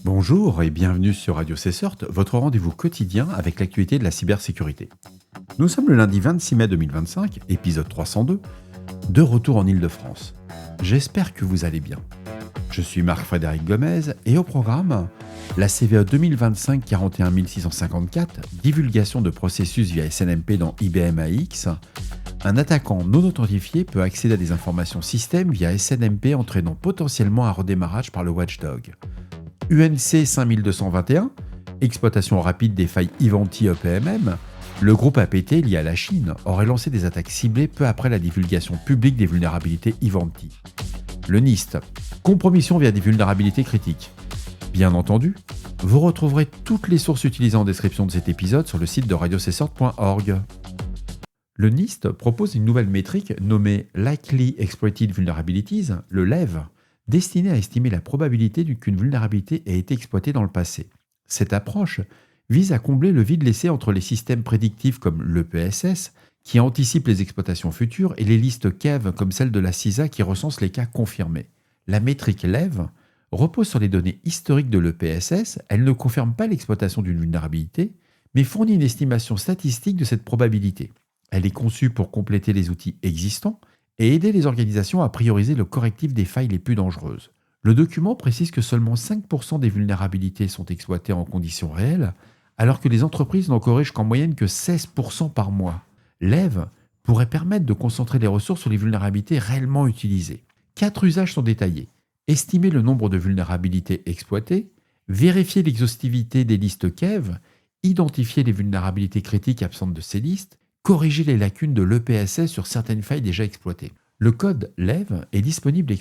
Bonjour et bienvenue sur Radio CSort, votre rendez-vous quotidien avec l'actualité de la cybersécurité. Nous sommes le lundi 26 mai 2025, épisode 302, de retour en Île-de-France. J'espère que vous allez bien. Je suis Marc-Frédéric Gomez et au programme, la CVE 2025 41654, divulgation de processus via SNMP dans IBM AX. Un attaquant non authentifié peut accéder à des informations système via SNMP entraînant potentiellement un redémarrage par le watchdog. UNC 5221, exploitation rapide des failles Ivanti EPMM, le groupe APT lié à la Chine aurait lancé des attaques ciblées peu après la divulgation publique des vulnérabilités Ivanti. Le NIST, compromission via des vulnérabilités critiques. Bien entendu, vous retrouverez toutes les sources utilisées en description de cet épisode sur le site de radiocessort.org. Le NIST propose une nouvelle métrique nommée Likely Exploited Vulnerabilities, le LEV, destinée à estimer la probabilité qu'une vulnérabilité ait été exploitée dans le passé. Cette approche vise à combler le vide laissé entre les systèmes prédictifs comme l'EPSS, qui anticipe les exploitations futures, et les listes KEV comme celle de la CISA qui recense les cas confirmés. La métrique LEV repose sur les données historiques de l'EPSS, elle ne confirme pas l'exploitation d'une vulnérabilité, mais fournit une estimation statistique de cette probabilité. Elle est conçue pour compléter les outils existants et aider les organisations à prioriser le correctif des failles les plus dangereuses. Le document précise que seulement 5% des vulnérabilités sont exploitées en conditions réelles, alors que les entreprises n'en corrigent qu'en moyenne que 16% par mois. L'EV pourrait permettre de concentrer les ressources sur les vulnérabilités réellement utilisées. 4 usages sont détaillés. Estimer le nombre de vulnérabilités exploitées, vérifier l'exhaustivité des listes KEV, identifier les vulnérabilités critiques absentes de ces listes, corriger les lacunes de l'EPSS sur certaines failles déjà exploitées. Le code LEV est disponible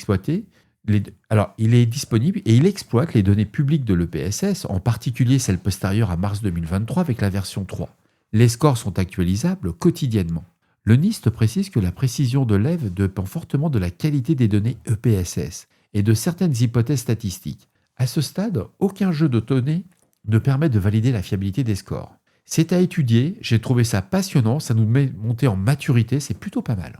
il est disponible et il exploite les données publiques de l'EPSS, en particulier celles postérieures à mars 2023 avec la version 3. Les scores sont actualisables quotidiennement. Le NIST précise que la précision de LEV dépend fortement de la qualité des données EPSS et de certaines hypothèses statistiques. À ce stade, aucun jeu de données ne permet de valider la fiabilité des scores. C'est à étudier, j'ai trouvé ça passionnant, ça nous met monter en maturité, c'est plutôt pas mal.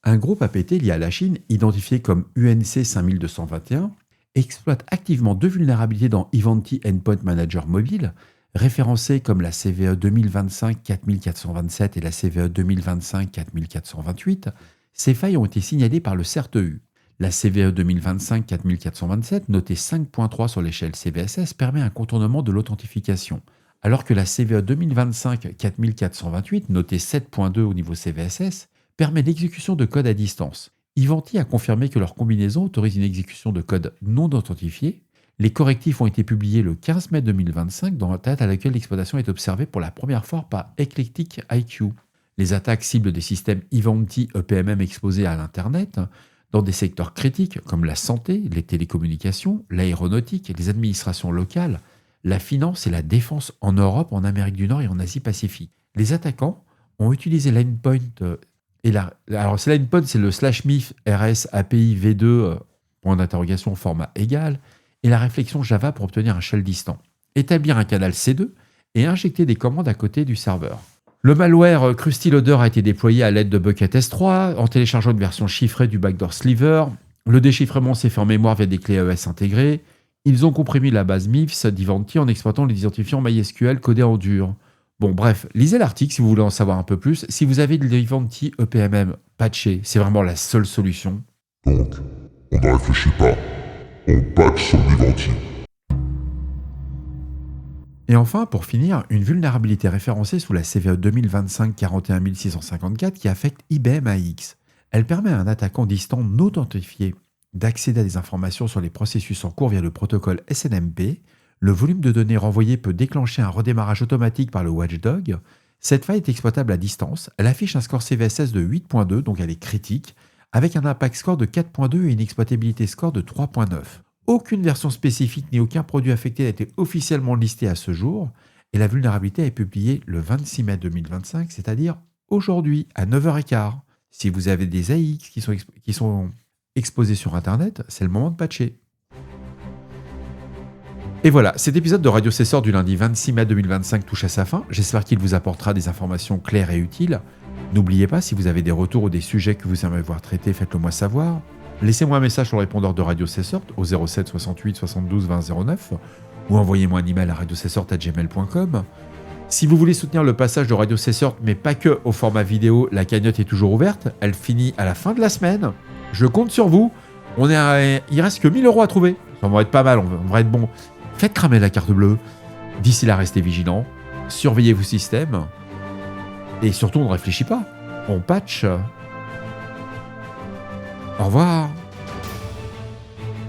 Un groupe APT lié à la Chine, identifié comme UNC 5221, exploite activement 2 vulnérabilités dans Ivanti Endpoint Manager Mobile, référencées comme la CVE 2025 4427 et la CVE 2025 4428. Ces failles ont été signalées par le CERT-EU. La CVE 2025 4427, notée 5.3 sur l'échelle CVSS, permet un contournement de l'authentification, alors que la CVE 2025 4428, notée 7.2 au niveau CVSS, permet l'exécution de code à distance. Ivanti a confirmé que leur combinaison autorise une exécution de code non authentifié. Les correctifs ont été publiés le 15 mai 2025, dans la date à laquelle l'exploitation est observée pour la première fois par Eclectic IQ. Les attaques ciblent des systèmes Ivanti EPMM exposés à l'Internet, dans des secteurs critiques comme la santé, les télécommunications, l'aéronautique, les administrations locales, la finance et la défense en Europe, en Amérique du Nord et en Asie-Pacifique. Les attaquants ont utilisé l'endpoint alors l'endpoint, c'est le /mif rs API v2 point d'interrogation format égal et la réflexion Java pour obtenir un shell distant. Établir un canal C2 et injecter des commandes à côté du serveur. Le malware Krusty Loader a été déployé à l'aide de Bucket S3 en téléchargeant une version chiffrée du backdoor sliver. Le déchiffrement s'est fait en mémoire via des clés AES intégrées. Ils ont comprimé la base MIFS d'Ivanti en exploitant les identifiants MySQL codés en dur. Bon, bref, lisez l'article si vous voulez en savoir un peu plus. Si vous avez de l'Ivanti EPMM patché, c'est vraiment la seule solution. Donc, on ne réfléchit pas. On patch son Ivanti. Et enfin, pour finir, une vulnérabilité référencée sous la CVE 2025 41654 qui affecte IBM AX. Elle permet à un attaquant distant non authentifié d'accéder à des informations sur les processus en cours via le protocole SNMP. Le volume de données renvoyé peut déclencher un redémarrage automatique par le watchdog. Cette faille est exploitable à distance. Elle affiche un score CVSS de 8.2, donc elle est critique, avec un impact score de 4.2 et une exploitabilité score de 3.9. Aucune version spécifique ni aucun produit affecté n'a été officiellement listé à ce jour, et la vulnérabilité est publiée le 26 mai 2025, c'est-à-dire aujourd'hui à 9h15. Si vous avez des AX qui sont exposés sur Internet, c'est le moment de patcher. Et voilà, cet épisode de Radio CSort du lundi 26 mai 2025 touche à sa fin. J'espère qu'il vous apportera des informations claires et utiles. N'oubliez pas, si vous avez des retours ou des sujets que vous aimeriez voir traités, faites-le moi savoir. laissez-moi un message sur le répondeur de Radio Cessort au 07 68 72 20 09 ou envoyez-moi un email à radiocessort@gmail.com. Si vous voulez soutenir le passage de Radio Cessort, mais pas que au format vidéo, la cagnotte est toujours ouverte. Elle finit à la fin de la semaine. Je compte sur vous. Il reste que 1000 € à trouver. Ça va être pas mal, on va être bon. Faites cramer la carte bleue. D'ici là, restez vigilants. Surveillez vos systèmes. Et surtout, on ne réfléchit pas. On patch. Au revoir.